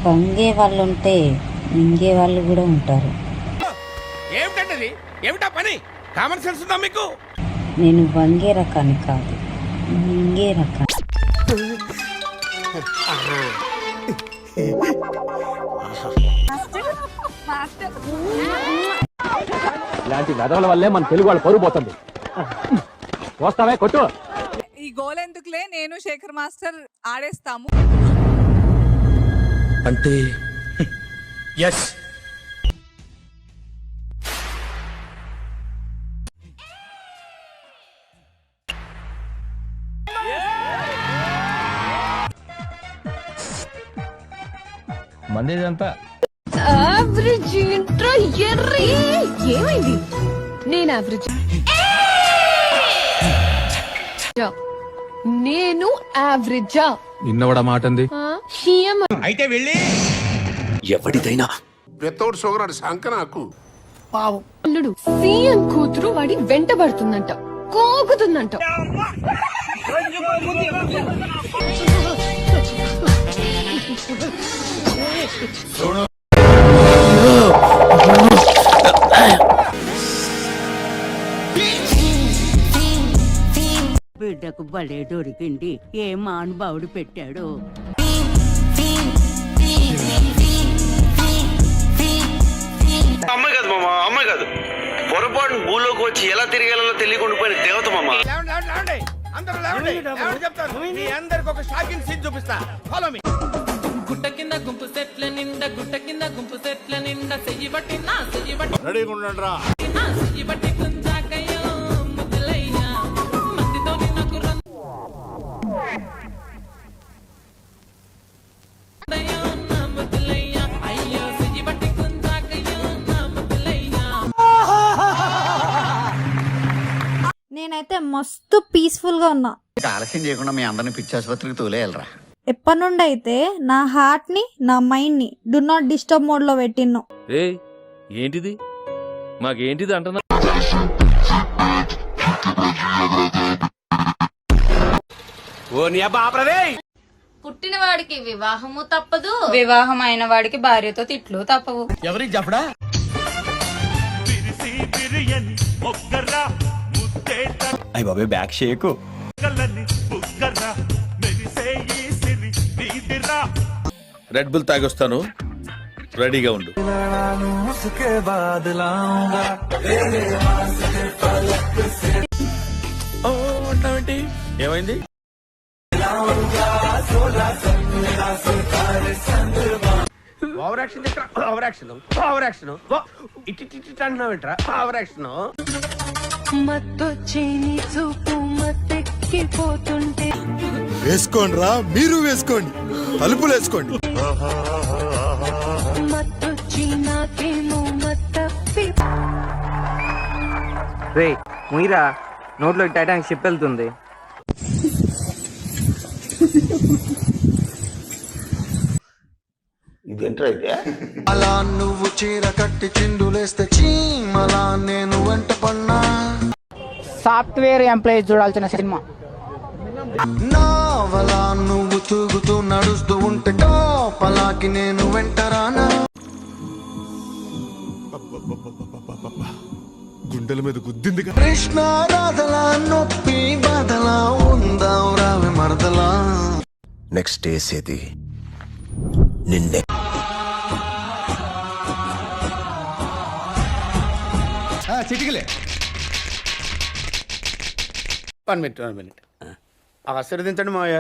వంగే వాళ్ళు ఉంటే మింగే వాళ్ళు కూడా ఉంటారు. ఏమిటండి ఏమిటా పని? కామన్ సెన్స్ ఉందా మీకు? నేను వంగే రకాన్ని కాదు, మింగే రకాన్ని. ఇలాంటి వెధవల వల్లే మన తెలుగు వాళ్ళు పరుగు పోతుంది. వస్తావే కొట్టు. ఈ గోల్ ఎందుకులే, నేను శేఖర్ మాస్టర్ ఆడేస్తాము. అంటే ఎస్. మందేదంతా యావరేజ్ ఇంట్రో ఎర్రి ఏమైంది? నేను యావరేజ్, నేను యావరేజా? నిన్నవడ మాటంది. అయితే వెళ్ళి ఎవడిదైనా వితౌట్ షుగర్ అది సంక నాకు అల్లుడు సీఎం కూతురు వాడి వెంట పడుతుందంట, కోకుతుందంట. బిడ్డకు బలే దొరికింది, ఏ మానుభావుడు పెట్టాడు. అమ్మాయి కాదు మామ, అమ్మాయి కాదు. పొరపాటు భూలోకి వచ్చి ఎలా తిరిగేలా తెలియకుండా పోయిన దేవత మామ. అందరూ లేవండి, చెప్తాను. మీ అందరికి ఒక షాకింగ్ సీన్ చూపిస్తా. Follow me. గుట్ట కింద గుంపు సెట్ల నిండా, గుట్ట కింద గుంపు సెట్ల నిండా, చెయ్యి బట్టి నా చెయ్యి బట్టి రెడీగా ఉండండి రా. నా చెయ్యి బట్టి కుంచాకయ్యో ముద్దులయ్యా మందితో నాకు రందయ్యో నా ముద్దులయ్యా, అయ్యో చెయ్యి బట్టి కుంచాకయ్యో నా ముద్దులయ్యా. నేనైతే మస్తు పీస్ఫుల్ గా ఉన్నా. ఆలస్యం చేయకుండా మీ అందరిని పిచ్చాసుపత్రికి తోలేయాలరా. ఎప్పటి నుండి అయితే నా హార్ట్ ని, నా మైండ్ ని డు నాట్ డిస్టర్బ్ మోడ్ లో పెట్టిను. ఏంటిది మాకేంటిది అంటున్నా? ఓ నీ అబ్బా ఆపరదే. పుట్టిన వాడికి వివాహము తప్పదు, వివాహం అయిన వాడికి భార్యతో తిట్లు తప్పవు. ఎవరికి చెప్పడా? అయ్య బాబాయ్ బ్యాక్ షేకు. రెడ్ బుల్ తాగొస్తాను, రెడీగా ఉండు. ఏమైంది? ఓవర్ యాక్షన్ దగ్గర ఓవర్ యాక్షన్, ఓవర్ యాక్షన్. ఇటు ఇటు అంటున్నావేంట్రా? Over action. మత్తొచ్చి నీ చూపు మత్తెక్కిపోతుంటే వేసుకోండి రా, మీరు వేసుకోండి, తలుపులు వేసుకోండి. మత్తొచ్చి నాకేమో మత్తప్పి. రే ముయిరా, నోట్లో టైటానిక్ షిప్ వెళ్తుంది. ఇదేంట్రా అయితే? అలా నువ్వు చీర కట్టి చిందులేస్తే చీమలా నేను వెంట పన్నా. సాఫ్ట్వేర్ ఎంప్లాయీ చూడాల్సిన సినిమా. నావలా నువ్వు తూగుతూ నడుస్తూ ఉంటే టాపలాకి నేను వెంటరానా. గుండెల మీద గుద్దింది. కృష్ణ రాధలా నొప్పి బాధలా ఉందా రావి మరదలా. నెక్స్ట్ వేసేది నిన్నే. చిటికలే. 1 minute. ఆశీర్వదించండి మావయ్య.